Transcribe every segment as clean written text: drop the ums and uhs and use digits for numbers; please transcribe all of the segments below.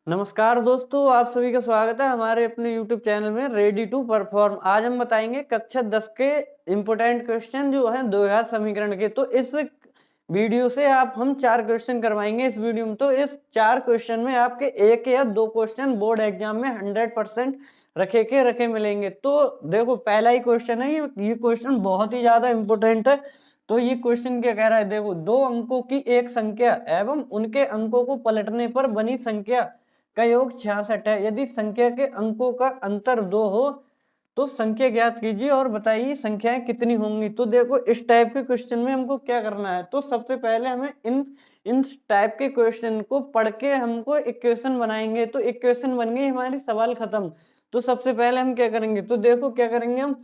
नमस्कार दोस्तों, आप सभी का स्वागत है हमारे अपने YouTube चैनल में रेडी टू परफॉर्म। आज हम बताएंगे कक्षा 10 के इम्पोर्टेंट क्वेश्चन जो हैं द्विघात समीकरण के। तो इस वीडियो से हम 4 क्वेश्चन करवाएंगे इस वीडियो में। तो इस 4 क्वेश्चन में आपके 1 या 2 क्वेश्चन बोर्ड एग्जाम में 100% रखे मिलेंगे। तो देखो, पहला ही क्वेश्चन है, ये क्वेश्चन बहुत ही ज्यादा इम्पोर्टेंट है। तो ये क्वेश्चन क्या कह रहा है, देखो, 2 अंकों की एक संख्या एवं उनके अंकों को पलटने पर बनी संख्या का योग 66 है। यदि संख्या के अंकों का अंतर 2 हो तो संख्या ज्ञात कीजिए और बताइए संख्याएं कितनी होंगी। तो देखो, इस टाइप के क्वेश्चन में हमको क्या करना है, तो सबसे पहले हमें इन टाइप के क्वेश्चन को पढ़ के हमको इक्वेशन बनाएंगे। तो इक्वेशन बन गई, हमारी सवाल खत्म। तो सबसे पहले हम क्या करेंगे, तो देखो क्या करेंगे, हम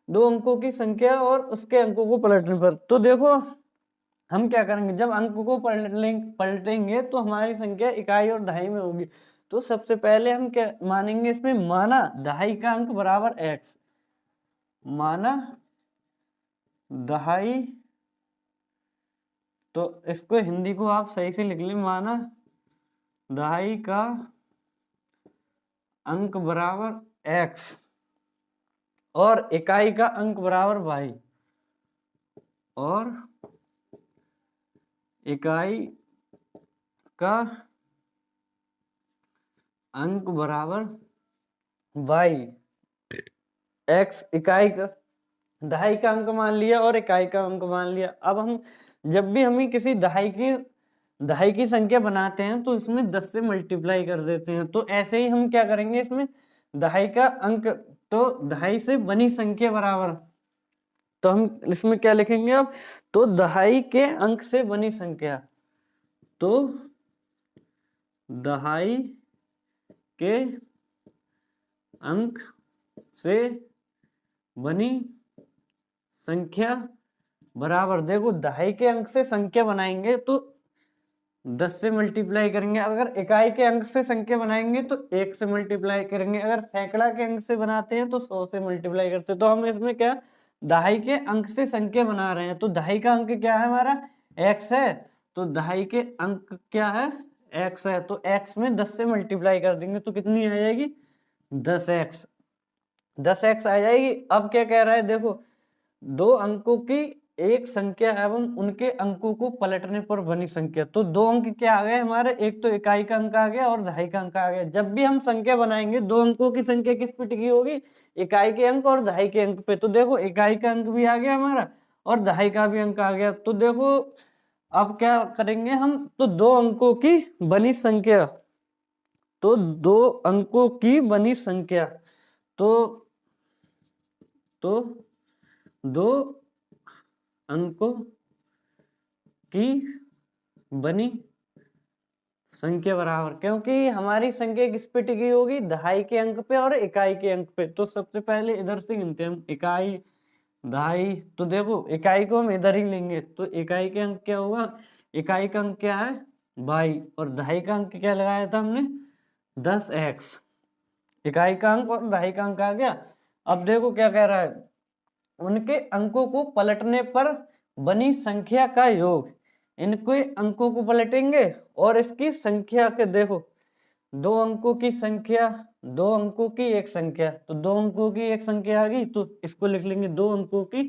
2 अंकों की संख्या और उसके अंकों को पलटने पर। तो देखो, हम क्या करेंगे, जब अंक को पलटेंगे तो हमारी संख्या इकाई और दहाई में होगी। तो सबसे पहले हम क्या मानेंगे, इसमें माना दहाई का अंक बराबर x, माना दहाई, तो इसको हिंदी को आप सही से लिख लें, माना दहाई का अंक बराबर x और इकाई का अंक बराबर y, और इकाई का अंक बराबर y। x इकाई का, दहाई का अंक मान लिया और इकाई का अंक मान लिया। अब हम जब भी हमें किसी दहाई की संख्या बनाते हैं तो इसमें 10 से मल्टीप्लाई कर देते हैं। तो ऐसे ही हम क्या करेंगे, इसमें दहाई का अंक, तो दहाई से बनी संख्या बराबर, तो हम इसमें क्या लिखेंगे अब, तो दहाई के अंक से बनी संख्या, तो दहाई के अंक से बनी संख्या बराबर, देखो दहाई के अंक से संख्या बनाएंगे तो 10 से मल्टीप्लाई करेंगे, अगर इकाई के अंक से संख्या बनाएंगे तो 1 से मल्टीप्लाई करेंगे, अगर सैकड़ा के अंक से बनाते हैं तो 100 से मल्टीप्लाई करते हैं। तो हम इसमें क्या, दहाई के अंक से संख्या बना रहे हैं। तो दहाई का अंक क्या है, हमारा x है, तो दहाई के अंक क्या है, x है, तो x में 10 से मल्टीप्लाई कर देंगे तो कितनी आ जाएगी, 10x, 10x आ जाएगी। अब क्या कह रहा है, देखो, 2 अंकों की एक संख्या एवं उनके अंकों को पलटने पर बनी संख्या। तो 2 अंक क्या आ गए हमारे, एक तो इकाई का अंक आ गया और दहाई का अंक आ गया। जब भी हम संख्या बनाएंगे 2 अंकों की संख्या किस पे टिकी होगी, इकाई के अंक और दहाई के अंक पे। तो देखो, इकाई का अंक भी आ गया हमारा और दहाई का भी अंक आ गया। तो देखो, अब क्या करेंगे हम, तो 2 अंकों की बनी संख्या, तो 2 अंकों की बनी संख्या, तो 2 अंकों की बनी संख्या बराबर, क्योंकि हमारी संख्या किस पे टिकी होगी, दहाई के अंक पे और इकाई के अंक पे। तो सबसे पहले इधर से गिनते हैं हम, इकाई दहाई। तो देखो, इकाई को हम इधर ही लेंगे, तो इकाई के अंक क्या होगा, इकाई का अंक क्या है y, और दहाई का अंक क्या लगाया था हमने, 10x। इकाई का अंक और दहाई का अंक आ गया। अब देखो क्या कह रहा है, उनके अंकों को पलटने पर बनी संख्या का योग, इनके अंकों को पलटेंगे और इसकी संख्या के, देखो 2 अंकों की संख्या, 2 अंकों की एक संख्या, तो 2 अंकों की एक संख्या आ गई, तो इसको लिख लेंगे 2 अंकों की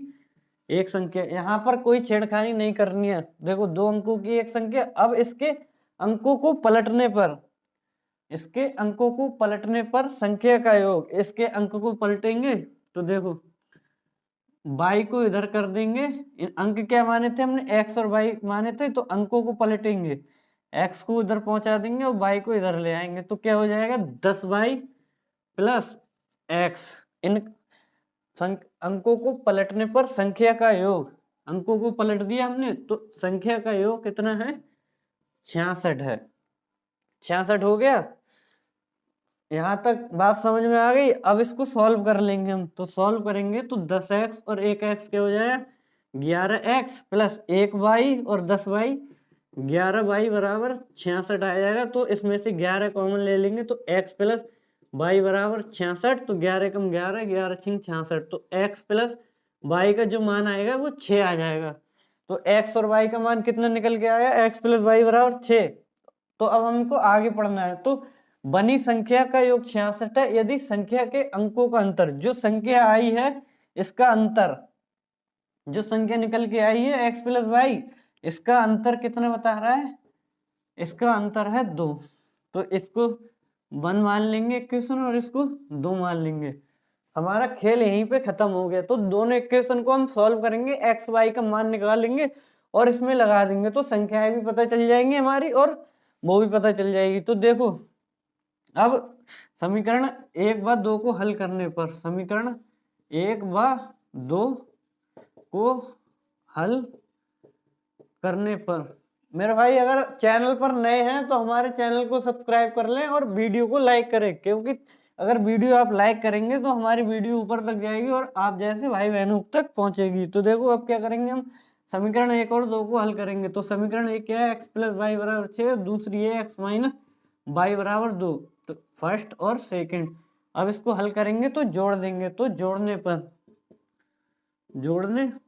एक संख्या। यहाँ पर कोई छेड़खानी नहीं करनी है। देखो, 2 अंकों की एक संख्या, अब इसके अंकों को पलटने पर, इसके अंकों को पलटने पर संख्या का योग, इसके अंक को पलटेंगे तो देखो y को इधर कर देंगे, अंक क्या माने थे हमने, x और y माने थे, तो अंकों को पलटेंगे, x को इधर पहुंचा देंगे और y को इधर ले आएंगे। तो क्या हो जाएगा, 10y प्लस x। इन अंकों को पलटने पर संख्या का योग, अंकों को पलट दिया हमने तो संख्या का योग कितना है, 66 है। 66 हो गया, यहां तक बात समझ में आ गई। अब इसको सॉल्व कर लेंगे हम, तो सॉल्व करेंगे तो 10x और 1x क्या हो जाएगा, 11x प्लस 1y और 10y, 11y बराबर 66 आ जाएगा। तो इसमें से 11 कॉमन ले लेंगे तो x प्लस y बराबर 66, तो 11 कम 11, 11 छिंग 66, तो x प्लस y का जो मान आएगा वो 6 आ जाएगा। तो x और y का मान कितना निकल के आया, x प्लस y बराबर 6। तो अब हमको आगे पढ़ना है, तो बनी संख्या का योग 66 है यदि संख्या के अंकों का अंतर, जो संख्या आई है इसका अंतर, जो संख्या निकल के आई है x प्लस वाई, इसका अंतर कितना बता रहा है, इसका अंतर है 2, तो इसको 1 मान लेंगे इक्वेशन और इसको 2 मान लेंगे। हमारा खेल यहीं पे खत्म हो गया। तो दोनों इक्वेशन को हम सॉल्व करेंगे, एक्स वाई का मान निकालेंगे और इसमें लगा देंगे, तो संख्याएं भी पता चल जाएंगी हमारी और वो भी पता चल जाएगी। तो देखो अब समीकरण 1 व 2 को हल करने पर, समीकरण 1 व 2 को हल करने पर, मेरे भाई अगर चैनल पर नए हैं तो हमारे चैनल को सब्सक्राइब कर लें और वीडियो को लाइक करें, क्योंकि अगर वीडियो आप लाइक करेंगे तो हमारी वीडियो ऊपर तक जाएगी और आप जैसे भाई बहनों तक पहुंचेगी। तो देखो अब क्या करेंगे, हम समीकरण 1 और 2 को हल करेंगे। तो समीकरण 1 क्या है, एक्स प्लस वाई बराबर 6, दूसरी है एक्स माइनस वाई बराबर 2, तो फर्स्ट और सेकंड। अब इसको हल करेंगे तो जोड़ देंगे, तो जोड़ने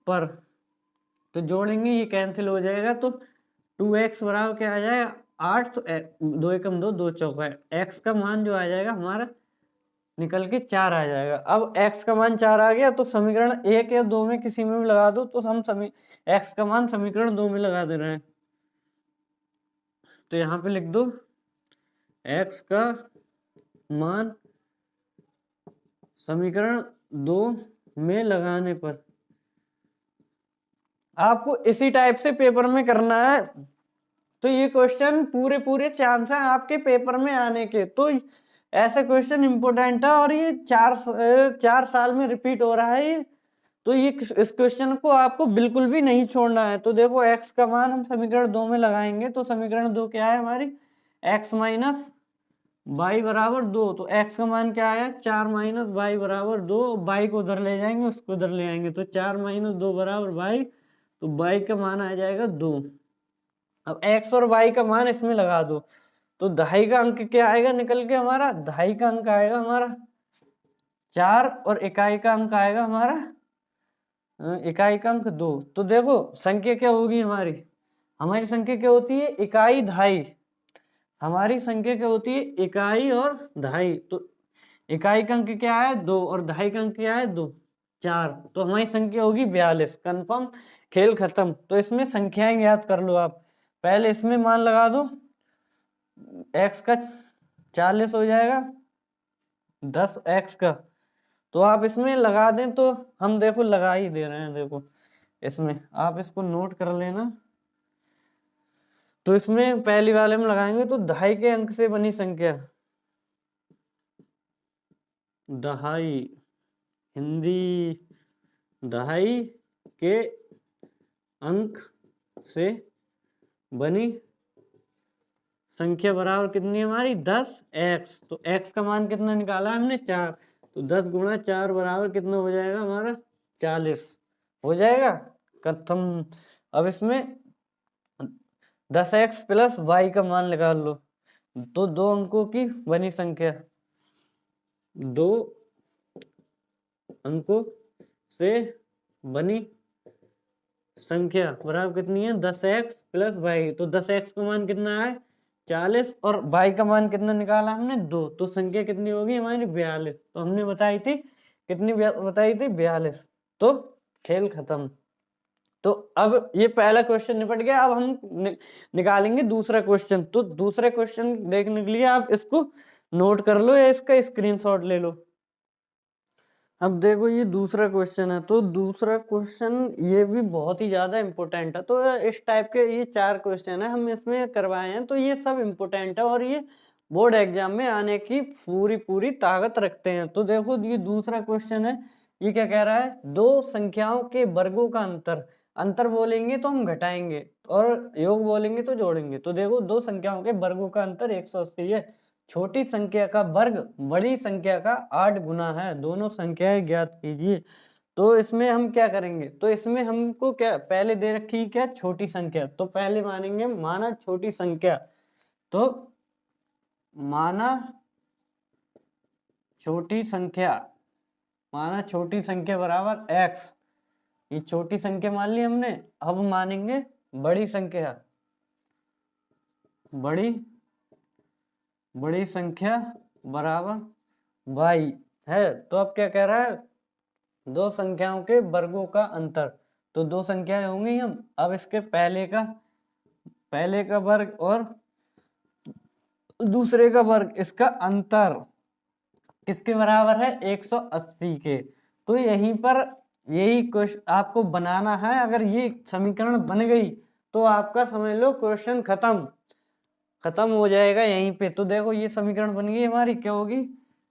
पर तो जोड़ेंगे, ये कैंसिल हो जाएगा, तो 2x बराबर क्या आ जाएगा 8, तो 2 एकम 2, 2 चौका, x का मान जो आ जाएगा हमारा निकल के 4 आ जाएगा। अब x का मान 4 आ गया तो समीकरण 1 या 2 में किसी में भी लगा दो, तो हम x का मान समीकरण 2 में लगा दे रहे हैं। तो यहाँ पे लिख दो x का मान समीकरण 2 में लगाने पर। आपको इसी टाइप से पेपर में करना है, तो ये क्वेश्चन पूरे चांस है आपके पेपर में आने के। तो ऐसे क्वेश्चन इंपोर्टेंट है और ये 4 साल में रिपीट हो रहा है ये, तो ये इस क्वेश्चन को आपको बिल्कुल भी नहीं छोड़ना है। तो देखो x का मान हम समीकरण 2 में लगाएंगे, तो समीकरण 2 क्या है हमारी, x माइनस वाई बराबर 2, तो x का मान क्या आया 4 माइनस वाई बराबर 2, वाई को उधर ले जाएंगे उसको उधर ले आएंगे, तो 4 माइनस 2 बराबर वाई, तो वाई का मान आ जाएगा 2। अब x और y का मान इसमें लगा दो, तो दहाई का अंक क्या आएगा निकल के हमारा, दहाई का अंक आएगा हमारा 4 और इकाई का अंक आएगा हमारा, इकाई का अंक 2। तो देखो संख्या क्या होगी हमारी संख्या क्या होती है, इकाई दहाई, हमारी संख्या क्या होती है इकाई और दहाई। तो इकाई का अंक क्या है 2 और दहाई का अंक क्या है 2, 4, तो हमारी संख्या होगी 42। कंफर्म, खेल खत्म। तो इसमें संख्याएं याद कर लो आप, पहले इसमें मान लगा दो, x का 40 हो जाएगा 10x का, तो आप इसमें लगा दें, तो हम देखो लगा ही दे रहे हैं, देखो इसमें आप इसको नोट कर लेना। तो इसमें पहली वाले में लगाएंगे तो दहाई के अंक से बनी संख्या, दहाई, हिंदी दहाई के अंक से बनी संख्या बराबर कितनी है हमारी 10x। तो x का मान कितना निकाला हमने 4, तो 10 गुणा 4 बराबर कितना हो जाएगा हमारा 40 हो जाएगा खत्म। अब इसमें 10x प्लस वाई का मान निकाल लो, तो 2 अंकों की बनी संख्या, 2 अंकों से बनी संख्या बराबर कितनी है 10x प्लस वाई। तो 10x का मान कितना है 40 और y का मान कितना निकाला हमने 2, तो संख्या कितनी होगी हमारी 42। तो हमने बताई थी कितनी बताई थी 42। तो खेल खत्म। तो अब ये पहला क्वेश्चन निपट गया। अब हम निकालेंगे दूसरा क्वेश्चन। तो दूसरा क्वेश्चन देखने के लिए आप इसको नोट कर लो या इसका स्क्रीनशॉट ले लो। अब देखो ये दूसरा क्वेश्चन है, तो दूसरा क्वेश्चन ये भी बहुत ही ज्यादा इम्पोर्टेंट है। तो इस टाइप के ये 4 क्वेश्चन है हम इसमें करवाए हैं, तो ये सब इम्पोर्टेंट है और ये बोर्ड एग्जाम में आने की पूरी ताकत रखते हैं। तो देखो ये दूसरा क्वेश्चन है, ये क्या कह रहा है, दो संख्याओं के वर्गों का अंतर बोलेंगे तो हम घटाएंगे और योग बोलेंगे तो जोड़ेंगे। तो देखो दो संख्याओं के वर्गों का अंतर 180 है, छोटी संख्या का वर्ग बड़ी संख्या का 8 गुना है, दोनों संख्याएं ज्ञात कीजिए। तो इसमें हम क्या करेंगे, तो इसमें हमको क्या पहले दे रखी क्या छोटी संख्या, तो पहले मानेंगे माना छोटी संख्या, तो माना छोटी संख्या बराबर x, ये छोटी संख्या मान ली हमने। अब मानेंगे बड़ी संख्या बड़ी संख्या बराबर y है। तो अब क्या कह रहा है, दो संख्याओं के वर्गों का अंतर। तो दो संख्याएं होंगी हम, अब इसके पहले का वर्ग और दूसरे का वर्ग, इसका अंतर किसके बराबर है, 180 के। तो यहीं पर यही क्वेश्चन आपको बनाना है। अगर ये समीकरण बन गई तो आपका समझ लो क्वेश्चन खत्म हो जाएगा यहीं पे। तो देखो ये समीकरण बन गई हमारी, क्या होगी,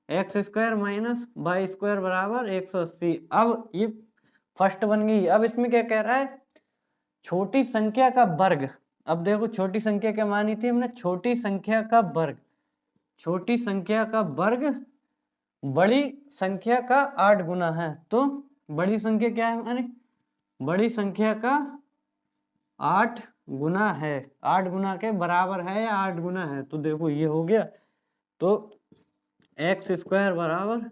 x square minus y square बराबर 180। अब ये फर्स्ट बन गई। अब इसमें क्या कह रहा है, छोटी संख्या का वर्ग। अब देखो छोटी संख्या क्या मानी थी हमने, छोटी संख्या का वर्ग, छोटी संख्या का वर्ग बड़ी संख्या का 8 गुना है। तो बड़ी संख्या क्या है हमारी, बड़ी संख्या का 8 गुना है, 8 गुना के बराबर है या 8 गुना है। तो देखो ये हो गया। तो एक्स स्क्वायर बराबर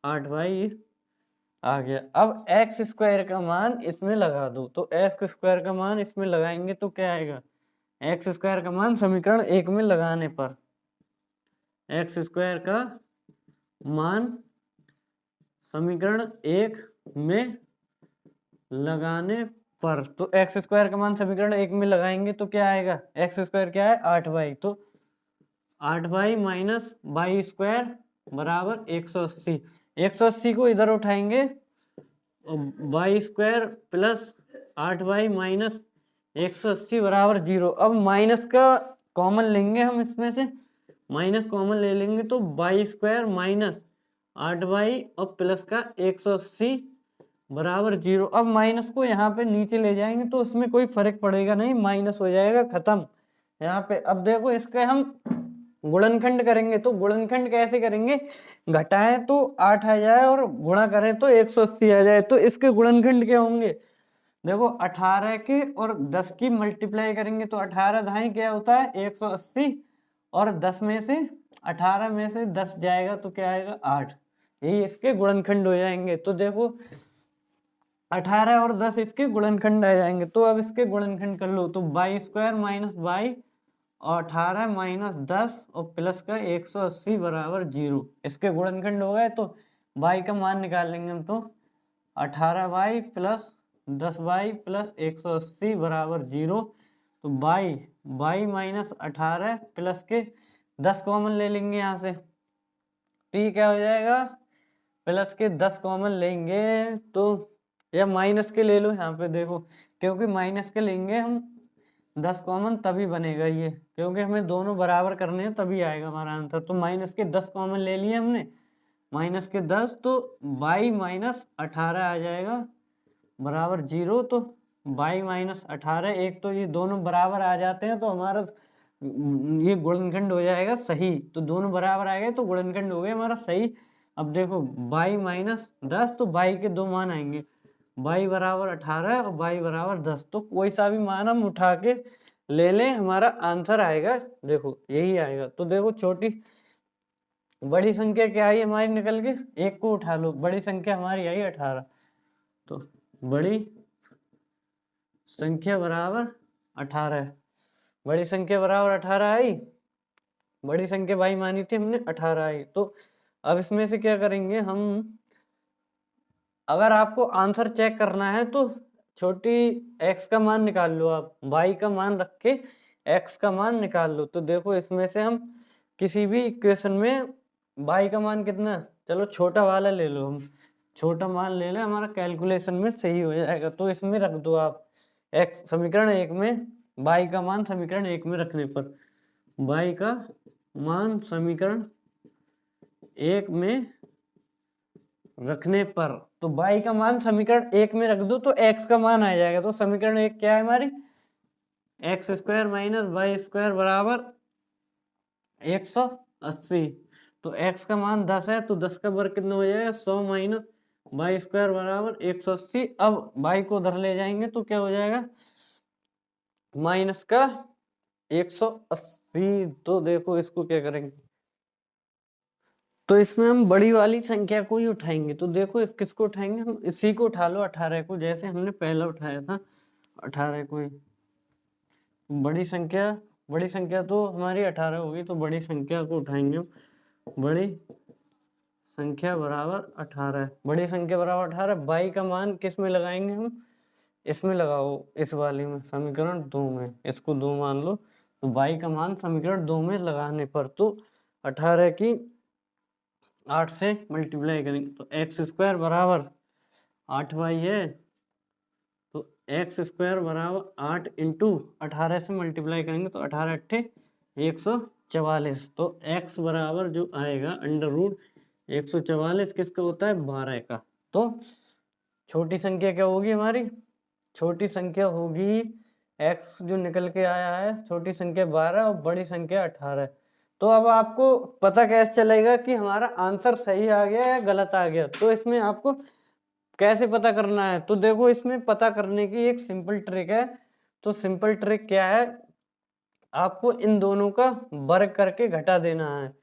8y आ गया। अब एक्स स्क्वायर का मान इसमें लगा दो। तो एक्स स्क्वायर का मान इसमें लगाएंगे तो क्या आएगा, एक्स स्क्वायर का मान समीकरण 1 में लगाने पर, एक्स स्क्वायर का मान समीकरण 1 में लगाने पर, तो एक्स स्क्वायर का मान समीकरण 1 में लगाएंगे तो क्या आएगा, एक्स स्क्वायर क्या है 8y। तो 8y माइनस वाई स्क्वायर बराबर 180। 180 को इधर उठाएंगे, Y square plus 8y minus 180 बराबर 0। अब माइनस का कॉमन लेंगे हम, इसमें से माइनस कॉमन ले लेंगे तो वाई स्क्वायर माइनस 8y और प्लस का 180 बराबर 0। अब माइनस को यहाँ पे नीचे ले जाएंगे तो उसमें कोई फर्क पड़ेगा नहीं, माइनस हो जाएगा, खत्म यहाँ पे। अब देखो इसका हम गुणनखंड करेंगे। तो गुणनखंड कैसे करेंगे, घटाएं तो 8 आ जाए और गुणा करें तो 180 आ जाए। तो इसके गुणनखंड क्या होंगे, देखो 18 के और 10 की मल्टीप्लाई करेंगे तो 18 दाएं क्या होता है 180, और 10 में से 18 में से 10 जाएगा तो क्या आएगा 8। यही इसके गुणनखंड हो जाएंगे। तो देखो 18 और 10 इसके गुणनखंड आ जाएंगे। तो अब इसके गुणनखंड कर लो। तो वाई स्क्वायर माइनस वाई और 18 माइनस 10 और प्लस का 180 बराबर 0, इसके गुणनखंड हो गए। तो y का मान निकाल लेंगे हम। तो 18y प्लस 10y प्लस 180 बराबर 0। तो y माइनस 18 प्लस के 10 कॉमन ले लेंगे यहाँ से, t क्या हो जाएगा, प्लस के 10 कॉमन लेंगे तो, या माइनस के ले लो यहाँ पे, देखो क्योंकि माइनस के लेंगे हम 10 कॉमन तभी बनेगा ये, क्योंकि हमें दोनों बराबर करने हैं तभी आएगा हमारा आंसर। तो माइनस के 10 कॉमन ले लिए हमने, माइनस के 10, तो y माइनस 18 आ जाएगा बराबर 0। तो y माइनस 18, एक तो ये दोनों बराबर आ जाते हैं तो हमारा ये गुणनखंड हो जाएगा सही। तो दोनों बराबर आ गए तो गुणनखंड हो गया हमारा सही। अब देखो y माइनस 10, तो y के दो मान आएंगे, y बराबर 18 और y बराबर 10। तो कोई सा भी मान हम उठा के ले लें, हमारा आंसर आएगा, देखो यही आएगा। तो देखो छोटी बड़ी संख्या क्या आई हमारी निकल के, एक को उठा लो, बड़ी संख्या हमारी आई 18। तो बड़ी संख्या बराबर 18, बड़ी संख्या बराबर 18 आई, बड़ी संख्या y मानी थी हमने 18 आई। तो अब इसमें से क्या करेंगे हम, अगर आपको आंसर चेक करना है तो छोटी x का मान निकाल लो, आप y का मान रख के x का मान निकाल लो। तो देखो इसमें से हम किसी भी इक्वेशन में y का मान कितना, चलो छोटा वाला ले लो, हम छोटा मान ले लें, हमारा कैलकुलेशन में सही हो जाएगा। तो इसमें रख दो आप x समीकरण 1 में, y का मान समीकरण 1 में रखने पर, y का मान समीकरण 1 में रखने पर, तो y का मान समीकरण 1 में रख दो तो x का मान आ जाएगा। तो समीकरण 1 क्या है हमारी, x square minus y square बराबर 180। तो x का मान 10 है तो 10 का वर्ग कितना हो जाएगा 100 माइनस वाई स्क्वायर बराबर 180। अब y को उधर ले जाएंगे तो क्या हो जाएगा माइनस का 180। तो देखो इसको क्या करेंगे, तो इसमें हम बड़ी वाली संख्या को ही उठाएंगे। तो देखो किसको उठाएंगे हम, इसी को उठा लो 18 को, जैसे हमने पहला उठाया था 18 को ही। बड़ी संख्या बड़ी संख्या तो हमारी 18 होगी, तो बड़ी संख्या को उठाएंगे हम। बड़ी संख्या बराबर 18, बड़ी संख्या बराबर 18। बाई का मान किस में लगाएंगे हम, इसमें लगाओ, इस वाली में, समीकरण 2 में, इसको 2 मान लो। तो बाई का मान समीकरण 2 में लगाने पर तो 18 की 8 से मल्टीप्लाई करेंगे तो एक्स स्क्वायर बराबर 8y है, तो एक्स स्क्वायर बराबर 8 इंटू 18 से मल्टीप्लाई करेंगे तो 18 अट्ठे 144। तो x बराबर जो आएगा अंडर रूट 144 किसका होता है, 12 का। तो छोटी संख्या क्या होगी हमारी, छोटी संख्या होगी x जो निकल के आया है, छोटी संख्या 12 और बड़ी संख्या 18। तो अब आपको पता कैसे चलेगा कि हमारा आंसर सही आ गया या गलत आ गया, तो इसमें आपको कैसे पता करना है, तो देखो इसमें पता करने की एक सिंपल ट्रिक है। तो सिंपल ट्रिक क्या है, आपको इन दोनों का वर्ग करके घटा देना है,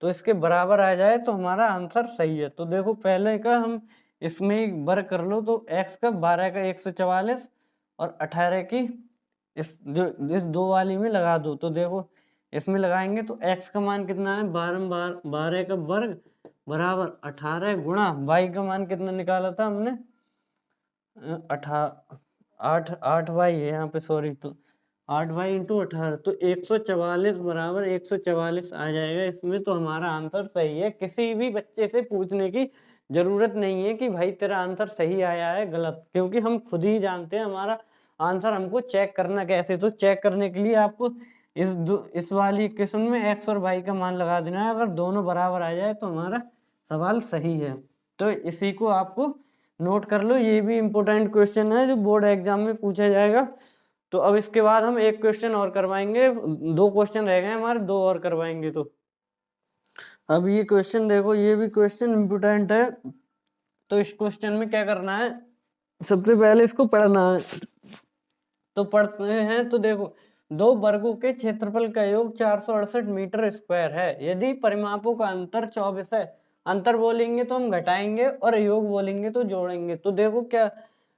तो इसके बराबर आ जाए तो हमारा आंसर सही है। तो देखो पहले का हम इसमें वर्ग कर लो, तो x का 12 का 144 और 18 की इस दो वाली में लगा दो। तो देखो इसमें लगाएंगे तो x का मान कितना है, 12 का वर्ग बराबर 18 गुणा y का मान कितना निकाला था हमने, 8y है यहाँ पे, सॉरी, तो 8y इंटू 18, तो 144 बराबर 144 आ जाएगा इसमें। तो हमारा आंसर सही है। किसी भी बच्चे से पूछने की जरूरत नहीं है कि भाई तेरा आंसर सही आया है गलत, क्योंकि हम खुद ही जानते हैं हमारा आंसर। हमको चेक करना कैसे, तो चेक करने के लिए आपको इस वाली इक्वेशन में x और y का मान लगा देना है। अगर दोनों बराबर आ जाए तो हमारा सवाल सही है। तो इसी को आपको नोट कर लो, ये भी इम्पोर्टेंट क्वेश्चन है जो बोर्ड एग्जाम में पूछा जाएगा। तो अब इसके बाद हम एक क्वेश्चन और करवाएंगे, 2 क्वेश्चन रह गए हमारे, 2 और करवाएंगे। तो अब ये क्वेश्चन देखो, ये भी क्वेश्चन इम्पोर्टेंट है। तो इस क्वेश्चन में क्या करना है, सबसे पहले इसको पढ़ना है। तो पढ़ते हैं, तो देखो 2 वर्गों के क्षेत्रफल का योग 468 मीटर स्क्वायर है। यदि परिमापों का अंतर 24 है, अंतर बोलेंगे तो हम घटाएंगे और योग बोलेंगे तो जोड़ेंगे। तो देखो क्या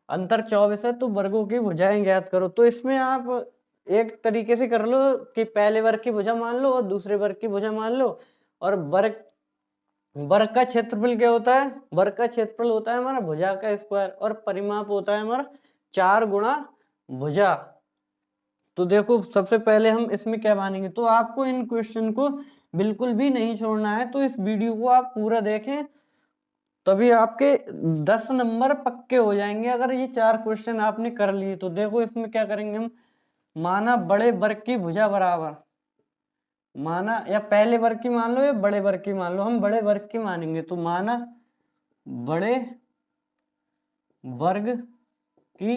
अंतर 24 है, तो वर्गों की भुजाएं ज्ञात करो। तो इसमें आप एक तरीके से कर लो कि पहले वर्ग की भुजा मान लो और दूसरे वर्ग की भुजा मान लो। और वर्ग का क्षेत्रफल क्या होता है, वर्ग का क्षेत्रफल होता है हमारा भुजा का स्क्वायर, और परिमाप होता है हमारा 4 गुणा भुजा। तो देखो सबसे पहले हम इसमें क्या मानेंगे, तो आपको इन क्वेश्चन को बिल्कुल भी नहीं छोड़ना है। तो इस वीडियो को आप पूरा देखें, तभी आपके 10 नंबर पक्के हो जाएंगे अगर ये 4 क्वेश्चन आपने कर लिए। तो देखो इसमें क्या करेंगे हम, माना बड़े वर्ग की भुजा बराबर, माना या पहले वर्ग की मान लो या बड़े वर्ग की मान लो, हम बड़े वर्ग की मानेंगे। तो माना बड़े वर्ग की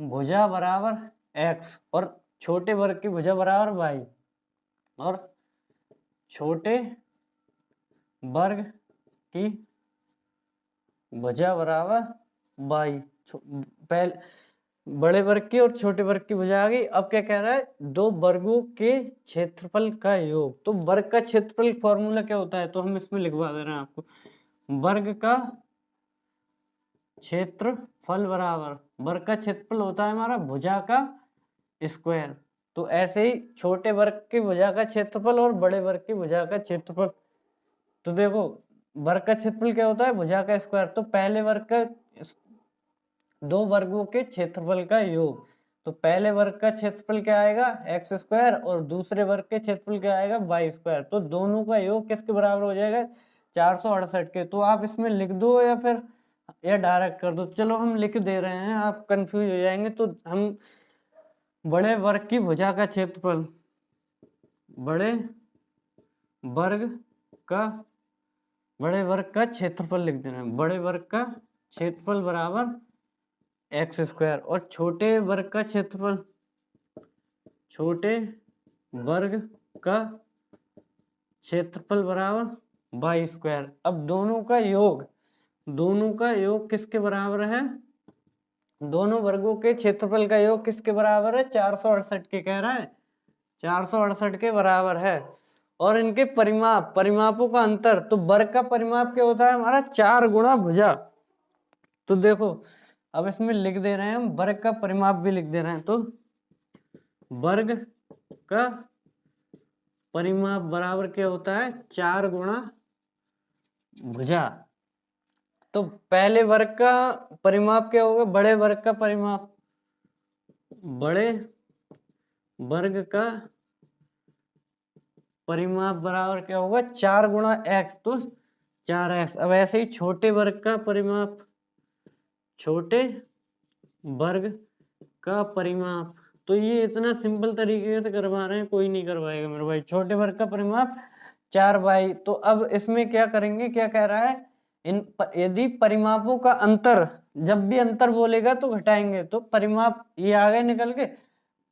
भुजा बराबर x और छोटे वर्ग की भुजा बराबर y, और छोटे वर्ग की भुजा बराबर y। पहले बड़े वर्ग की और छोटे वर्ग की भुजा आ गई। अब क्या कह रहा है, 2 वर्गों के क्षेत्रफल का योग। तो वर्ग का क्षेत्रफल फॉर्मूला क्या होता है, तो हम इसमें लिखवा दे रहे हैं आपको, वर्ग का क्षेत्रफल बराबर, वर्ग का क्षेत्रफल होता है हमारा भुजा का स्क्वायर। तो ऐसे ही छोटे वर्ग की भुजा का क्षेत्रफल और बड़े वर्ग की भुजा का क्षेत्रफल। तो देखो वर्ग का क्षेत्रफल क्या होता है, भुजा का स्क्वायर। तो पहले वर्ग का 2 वर्गों के क्षेत्रफल का योग। तो पहले वर्ग का क्षेत्रफल क्या आएगा, एक्स स्क्वायर, और दूसरे वर्ग के क्षेत्रफल क्या आएगा, वाई स्क्वायर। तो दोनों का योग किसके बराबर हो जाएगा, 468 के। तो आप इसमें लिख दो या फिर या डायरेक्ट कर दो, चलो हम लिख दे रहे हैं, आप कंफ्यूज हो जाएंगे। तो हम बड़े वर्ग की भुजा का क्षेत्रफल, बड़े वर्ग का क्षेत्रफल लिख देना है, बड़े वर्ग का क्षेत्रफल बराबर एक्स स्क्वायर, और छोटे वर्ग का क्षेत्रफल, छोटे वर्ग का क्षेत्रफल बराबर वाई स्क्वायर। अब दोनों का योग किसके बराबर है, दोनों वर्गों के क्षेत्रफल का योग किसके बराबर है, 468 के कह रहा है, 468 के बराबर है। और इनके परिमापों का अंतर, तो वर्ग का परिमाप क्या होता है हमारा, 4 गुणा भुजा। तो देखो अब इसमें लिख दे रहे हैं हम, वर्ग का परिमाप भी लिख दे रहे हैं। तो वर्ग का परिमाप बराबर क्या होता है, 4 गुणा भुजा। तो पहले वर्ग का परिमाप क्या होगा, बड़े वर्ग का परिमाप, बड़े वर्ग का परिमाप बराबर क्या होगा, 4 गुणा एक्स, तो 4x। अब ऐसे ही छोटे वर्ग का परिमाप, छोटे वर्ग का परिमाप, तो ये इतना सिंपल तरीके से करवा रहे हैं, कोई नहीं करवाएगा मेरे भाई। छोटे वर्ग का परिमाप 4y। तो अब इसमें क्या करेंगे, क्या कह रहा है, यदि परिमापों का अंतर, जब भी अंतर बोलेगा तो घटाएंगे, तो परिमाप ये आ गए निकल के,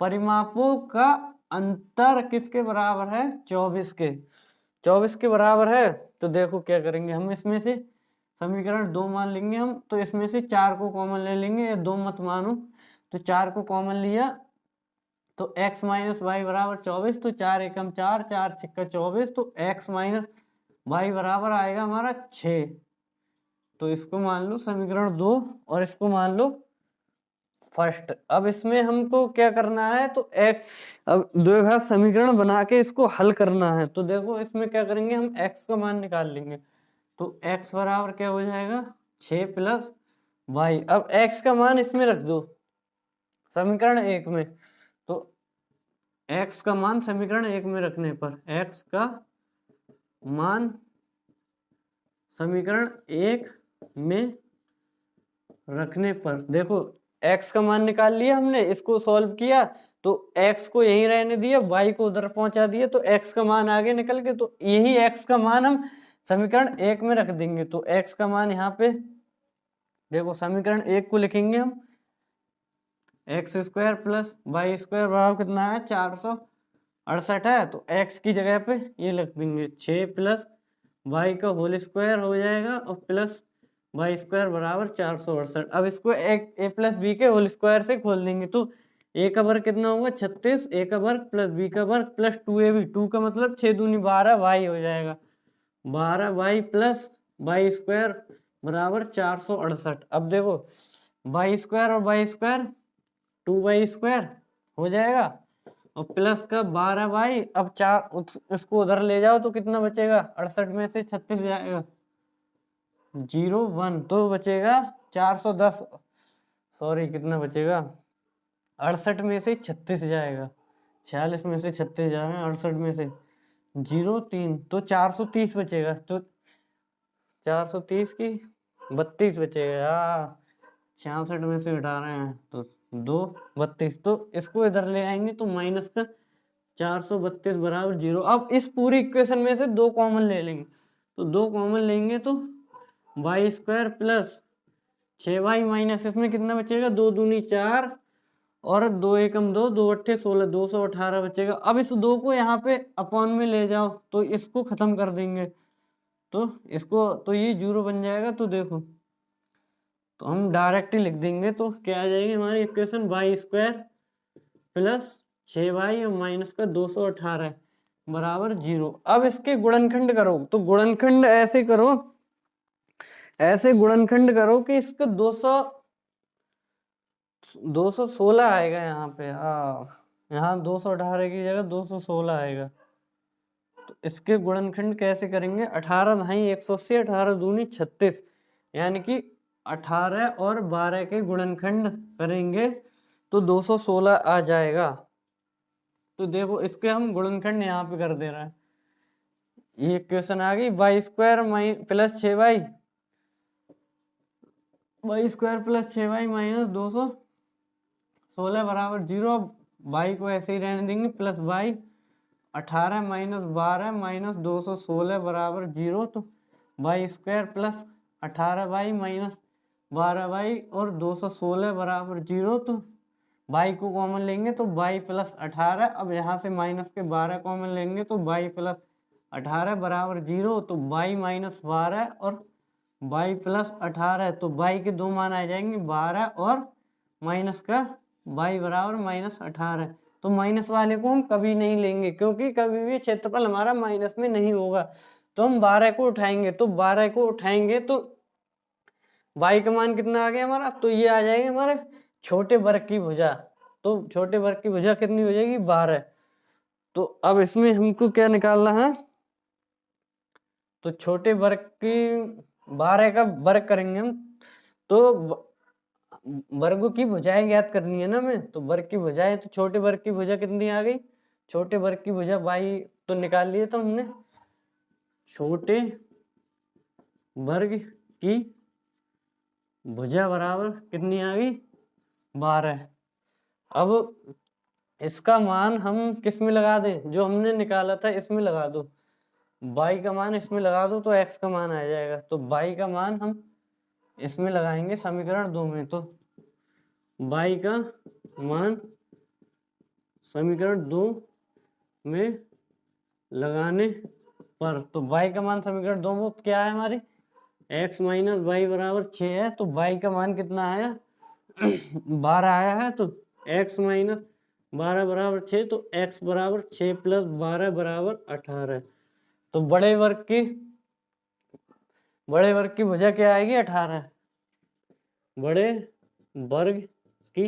परिमापों का अंतर किसके बराबर है, 24 के, 24 के बराबर है। तो देखो क्या करेंगे हम, इसमें से समीकरण 2 मान लेंगे हम, तो इसमें से 4 को कॉमन ले लेंगे, या 2 मत मानो, तो 4 को कॉमन लिया तो x माइनस वाई बराबर 24, तो 4 एकम 4, 4 छिक्का 24, तो x माइनस वाई बराबर आएगा हमारा 6। तो इसको मान लो समीकरण 2 और इसको मान लो फर्स्ट। अब इसमें हमको क्या करना है, तो अब द्विघात समीकरण बना के इसको हल करना है। तो देखो इसमें क्या करेंगे हम, x का मान निकाल लेंगे, तो x बराबर क्या हो जाएगा, 6 प्लस वाई। अब x का मान इसमें रख दो समीकरण 1 में, तो x का मान समीकरण 1 में रखने पर, x का मान समीकरण 1 में रखने पर, देखो x का मान निकाल लिया हमने, इसको सॉल्व किया तो x को यहीं रहने दिया, y को उधर पहुंचा दिया, तो x का मान आगे निकल के, तो यही x का मान हम समीकरण 1 में रख देंगे। तो x का मान यहाँ पे देखो समीकरण 1 को लिखेंगे हम, x square plus y square बराबर कितना है, 468 है, तो x की जगह पे ये लिख देंगे 6 प्लस वाई का होल स्क्वायर हो जाएगा, और प्लस वाई स्क्वायर बराबर 468। अब इसको ए प्लस बी के होल स्क्वायर से खोल देंगे, तो a का वर्ग कितना होगा 36, a का वर्ग प्लस b का वर्ग प्लस 2ab, 2 का मतलब 6 दूनी 12 y हो जाएगा, 12y प्लस वाई स्क्वायर बराबर 468। अब देखो वाई स्क्वायर और वाई स्क्वायर 2y स्क्वायर हो जाएगा, और प्लस का 12y, अब 4 इसको उधर ले जाओ तो कितना बचेगा, 68 में से 36 जाएगा 01, तो बचेगा 410, सॉरी कितना बचेगा, 68 में से 36 जाएगा, 46 में से 36 जाएगा, 68 में से 03, तो 430 बचेगा, तो 430 की 32 बचेगा, 66 में से घटा रहे हैं तो 2 32, तो इसको इधर ले आएंगे तो माइनस का 432 बराबर 0। अब इस पूरी इक्वेशन में से 2 कॉमन ले लेंगे, तो 2 कॉमन लेंगे तो Y square plus 6y minus इसमें कितना बचेगा, 2 दूनी 4 और 2 एकम 2, 2 अट्ठे 16, 218 बचेगा। अब इस 2 को यहाँ पे अपॉन में ले जाओ तो इसको खत्म कर देंगे, तो इसको तो ये 0 बन जाएगा। तो देखो तो हम डायरेक्ट ही लिख देंगे, तो क्या आ जाएगी हमारी equation, Y square plus 6y और माइनस का 218 बराबर 0। अब इसके गुणनखंड करो, तो गुणनखंड ऐसे करो, ऐसे गुणनखंड करो कि इसका 216 आएगा यहाँ पे, यहाँ 218 की जगह 216 आएगा। तो इसके गुणनखंड कैसे करेंगे, 18 नहीं 180, 18 दूनी 36, यानी कि 18 और 12 के गुणनखंड करेंगे तो 216 आ जाएगा। तो देखो इसके हम गुणनखंड यहाँ पे कर दे रहे हैं, ये इक्वेशन आ गई, y square plus 6y, y square plus 6y minus 216 बराबर 0। वाई को ऐसे ही रहने देंगे, प्लस वाई 18 माइनस 12 माइनस 216 बराबर 0। तो Y square plus 18y minus 12y और 216 बराबर 0। तो y को कॉमन लेंगे तो y प्लस 18, अब यहाँ से माइनस के 12 कॉमन लेंगे तो y प्लस 18 बराबर 0। तो y माइनस 12 और y प्लस 18, तो y के 2 मान आ जाएंगे 12 और माइनस का y बराबर माइनस 18। तो माइनस वाले को हम कभी नहीं लेंगे, क्योंकि कभी भी क्षेत्रफल हमारा माइनस में नहीं होगा। तो हम 12 को उठाएंगे, तो 12 को उठाएंगे तो y का मान कितना आ गया हमारा, तो ये आ जाएगा हमारे छोटे वर्ग की भुजा। तो छोटे वर्ग की भुजा कितनी हो जाएगी, 12। तो अब इसमें हमको क्या निकालना है, तो छोटे वर्ग की 12 का वर्ग करेंगे हम, तो वर्गों की भुजाएं ज्ञात करनी है ना हमें, तो वर्ग की भुजाएं, तो छोटे वर्ग की भुजा कितनी आ गई, छोटे वर्ग की भुजा बाई तो निकाल लिए तो हमने, छोटे वर्ग की भुजा बराबर कितनी आ गई 12। अब इसका मान हम किस में लगा दें, जो हमने निकाला था इसमें लगा दो, y का मान इसमें लगा दो तो x का मान आ जाएगा, तो y का मान हम इसमें लगाएंगे समीकरण 2 में, तो y का मान समीकरण 2 में लगाने पर, तो y का मान समीकरण 2 में क्या है हमारी, x माइनस वाई बराबर 6 है, तो y का मान कितना आया 12 आया है, तो x माइनस 12 बराबर 6, तो x बराबर 6 प्लस 12 बराबर 18। तो बड़े वर्ग की भुजा क्या आएगी 18, बड़े वर्ग की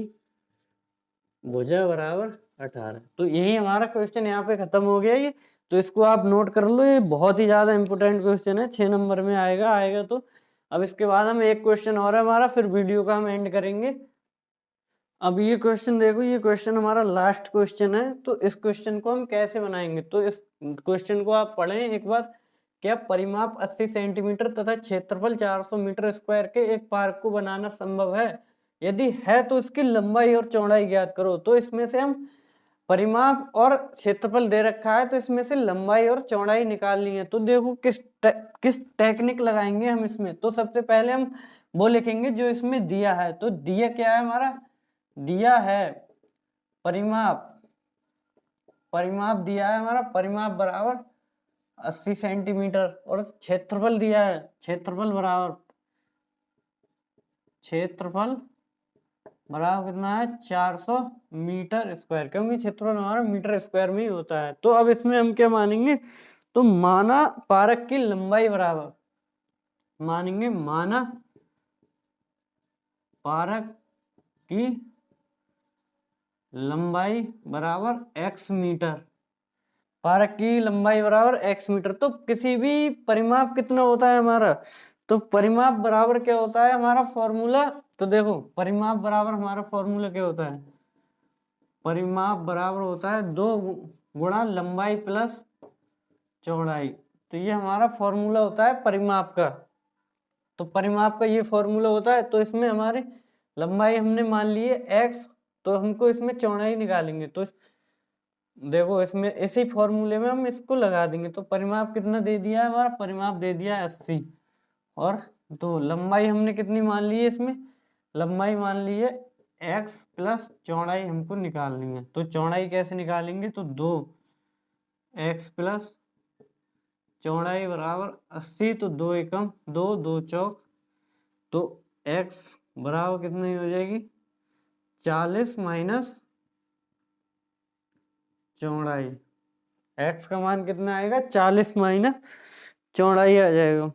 भुजा बराबर 18। तो यही हमारा क्वेश्चन यहाँ पे खत्म हो गया ये, तो इसको आप नोट कर लो, ये बहुत ही ज्यादा इंपोर्टेंट क्वेश्चन है, 6 नंबर में आएगा तो। अब इसके बाद हम एक क्वेश्चन और है हमारा, फिर वीडियो का हम एंड करेंगे। अब ये क्वेश्चन देखो, ये क्वेश्चन हमारा लास्ट क्वेश्चन है, तो इस क्वेश्चन को हम कैसे बनाएंगे, तो इस क्वेश्चन को आप पढ़ें एक बार। क्या परिमाप 80 सेंटीमीटर तथा क्षेत्रफल 400 मीटर स्क्वायर के एक पार्क को बनाना संभव है, यदि है तो इसकी लंबाई और चौड़ाई ज्ञात करो। तो इसमें से हम परिमाप और क्षेत्रफल दे रखा है, तो इसमें से लंबाई और चौड़ाई निकालनी है। तो देखो किस टेक्निक लगाएंगे हम इसमें, तो सबसे पहले हम वो लिखेंगे जो इसमें दिया है, तो दिया क्या है हमारा, दिया है परिमाप दिया है हमारा, परिमाप बराबर 80 सेंटीमीटर, और क्षेत्रफल दिया है, क्षेत्रफल बराबर कितना है 400 मीटर स्क्वायर, क्योंकि क्षेत्रफल हमारा मीटर स्क्वायर में ही होता है। तो अब इसमें हम क्या मानेंगे, तो माना पारक की लंबाई बराबर, मानेंगे माना पारक की लंबाई बराबर x मीटर, पारक की लंबाई बराबर x मीटर। तो किसी भी परिमाप कितना होता है हमारा, तो परिमाप बराबर क्या होता है हमारा फॉर्मूला, तो देखो परिमाप बराबर हमारा फॉर्मूला क्या होता है, परिमाप बराबर होता है 2 गुणा लंबाई प्लस चौड़ाई। तो ये हमारा फॉर्मूला होता है परिमाप का, तो परिमाप का ये फॉर्मूला होता है। तो इसमें हमारी लंबाई हमने मान ली है x, तो हमको इसमें चौड़ाई निकालेंगे, तो देखो इसमें इसी फॉर्मूले में हम इसको लगा देंगे। तो परिमाप कितना दे दिया है हमारा, परिमाप दे दिया है 80, और तो लंबाई हमने कितनी मान ली है, इसमें लंबाई मान ली है x प्लस चौड़ाई हमको निकालनी है। तो चौड़ाई कैसे निकालेंगे, तो 2x प्लस चौड़ाई बराबर 80, तो 2 एकम 2 2 चौक, तो x बराबर कितनी हो जाएगी 40 माइनस चौड़ाई, x का मान कितना आएगा 40 माइनस चौड़ाई आ जाएगा।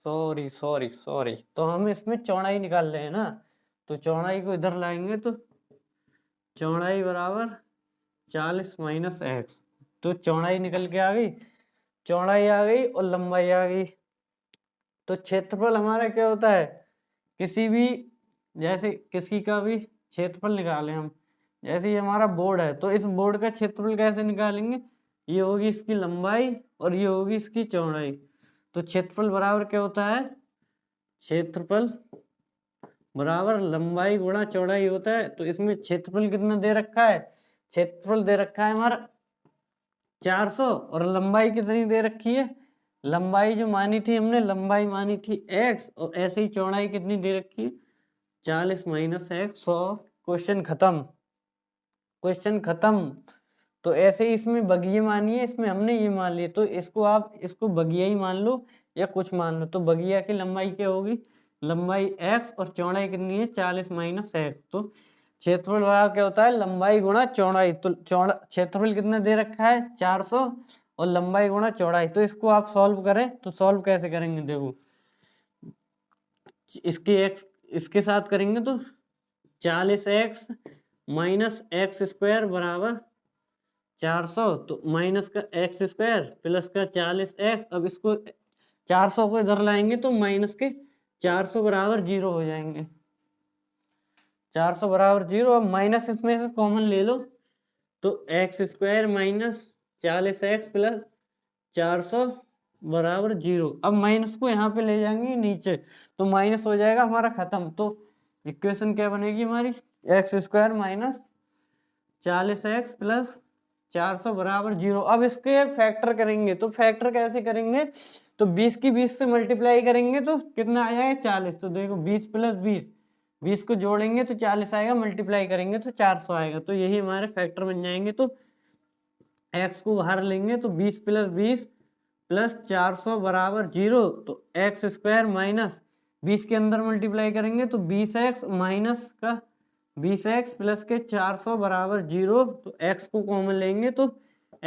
सॉरी, तो हम इसमें चौड़ाई निकाल रहे हैं ना, तो चौड़ाई को इधर लाएंगे, तो चौड़ाई बराबर 40 माइनस एक्स, तो चौड़ाई निकल के आ गई, चौड़ाई आ गई और लंबाई आ गई। तो क्षेत्रफल हमारा क्या होता है, किसी भी जैसे किसी का भी क्षेत्रफल निकालें हम, जैसे ये हमारा बोर्ड है, तो इस बोर्ड का क्षेत्रफल कैसे निकालेंगे, ये होगी इसकी लंबाई और ये होगी इसकी चौड़ाई। तो क्षेत्रफल बराबर क्या होता है, क्षेत्रफल बराबर लंबाई गुणा चौड़ाई होता है। तो इसमें क्षेत्रफल कितना दे रखा है, क्षेत्रफल दे रखा है हमारा 400, और लंबाई कितनी दे रखी है, लंबाई जो मानी थी हमने, लंबाई मानी थी x, और ऐसे ही चौड़ाई कितनी दे रखी है 40 माइनस एक्स। 100, क्वेश्चन खत्म, क्वेश्चन खत्म। तो ऐसे ही इसमें बगिये मानिए, इसमें हमने ये मान लिए, तो इसको आप इसको बगिया ही मान लो या कुछ मान लो। तो बगिया की लंबाई क्या होगी, लंबाई x और चौड़ाई कितनी है 40 माइनस एक्स। तो क्षेत्रफल बराबर क्या होता है, लंबाई गुणा चौड़ाई। तो क्षेत्रफल कितना दे रखा है 400 और लंबाई गुणा चौड़ाई। तो इसको आप सॉल्व करें, तो सॉल्व कैसे करेंगे, देखो इसके साथ करेंगे तो 40x माइनस एक्स स्क्वायर बराबर 400 तो माइनस का एक्स स्क्वायर प्लस का 40x। अब इसको 400 को इधर लाएंगे तो माइनस के 400 बराबर 0 हो जाएंगे। 400 बराबर 0। अब माइनस इसमें से कॉमन ले लो तो x square minus 40x plus 400 बराबर 0। अब माइनस को यहाँ पे ले जाएंगे नीचे तो माइनस हो जाएगा हमारा खत्म। तो इक्वेशन क्या बनेगी हमारी, x square minus 40x plus 400 बराबर 0। अब इसके फैक्टर करेंगे तो फैक्टर कैसे करेंगे, तो 20 की 20 से मल्टीप्लाई करेंगे तो कितना आ जाएगा 40। तो देखो 20 प्लस 20, 20 को जोड़ेंगे तो 40 आएगा, मल्टीप्लाई करेंगे तो 400 आएगा। तो यही हमारे फैक्टर बन जाएंगे। तो x को बाहर लेंगे तो 20 प्लस 20 प्लस 400 बराबर 0। तो एक्स स्क्वायर माइनस 20 के अंदर मल्टीप्लाई करेंगे तो 20x माइनस का 20x प्लस के 400 बराबर 0। तो x को कॉमन लेंगे तो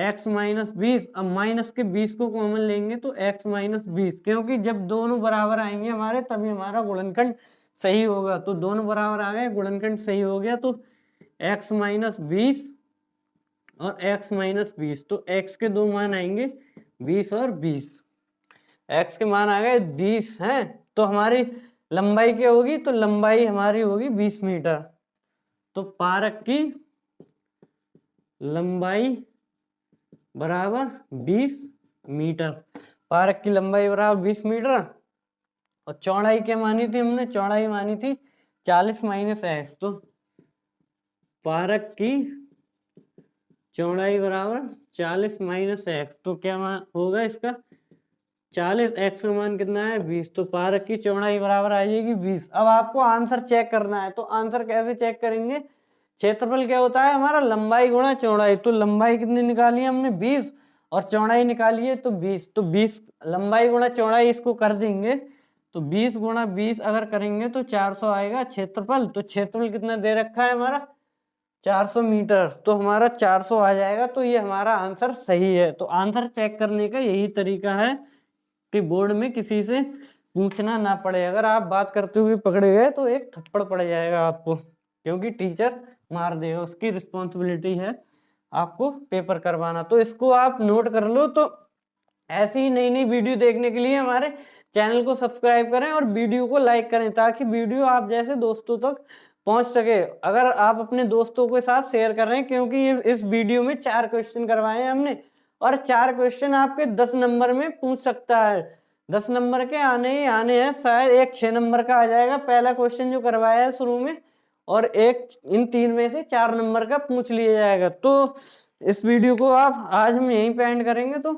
x माइनस 20। अब माइनस के 20 को कॉमन लेंगे तो x माइनस 20, क्योंकि जब दोनों बराबर आएंगे हमारे तभी हमारा गुणनखंड सही होगा। तो दोनों बराबर आ गए, गुणनखंड सही हो गया। तो x माइनस 20 और x माइनस 20, तो x के दो मान आएंगे 20 और 20। x के मान आ गए 20 हैं। तो हमारी लंबाई क्या होगी, तो लंबाई हमारी होगी 20 मीटर। तो पारक की लंबाई बराबर 20 मीटर। पारक की लंबाई बराबर 20 मीटर। और चौड़ाई क्या मानी थी हमने, चौड़ाई मानी थी 40 माइनस एक्स। तो पारक की चौड़ाई बराबर 40 माइनस एक्स। तो क्या होगा इसका, 40, एक्स का मान कितना है 20। तो पारक की चौड़ाई बराबर आ जाएगी 20। अब आपको आंसर चेक करना है। तो आंसर कैसे चेक करेंगे, क्षेत्रफल क्या होता है हमारा, लंबाई गुणा चौड़ाई। तो लंबाई कितनी निकाली हमने 20 और चौड़ाई निकाली है तो 20। तो 20 लंबाई गुणा चौड़ाई इसको कर देंगे तो 20 गुणा 20 अगर करेंगे तो 400 आएगा क्षेत्रफल। तो क्षेत्रफल कितना दे रखा है हमारा 400 मीटर। तो हमारा 400 आ जाएगा। तो ये हमारा आंसर सही है। तो आंसर चेक करने का यही तरीका है कि बोर्ड में किसी से पूछना ना पड़े। अगर आप बात करते हुए पकड़े गए तो एक थप्पड़ पड़ जाएगा आपको, क्योंकि टीचर मार देगा, उसकी रिस्पॉन्सिबिलिटी है आपको पेपर करवाना। तो इसको आप नोट कर लो। तो ऐसी ही नई नई वीडियो देखने के लिए हमारे चैनल को सब्सक्राइब करें और वीडियो को लाइक करें, ताकि वीडियो आप जैसे दोस्तों तक पहुंच सके। अगर आप अपने दोस्तों के साथ शेयर कर रहे हैं, क्योंकि इस वीडियो में 4 क्वेश्चन करवाए हैं हमने और 4 क्वेश्चन आपके 10 नंबर में पूछ सकता है। 10 नंबर के आने ही आने हैं, शायद एक 6 नंबर का आ जाएगा पहला क्वेश्चन जो करवाया है शुरू में, और एक इन 3 में से 4 नंबर का पूछ लिया जाएगा। तो इस वीडियो को आप आज हम यहीं पे एंड करेंगे। तो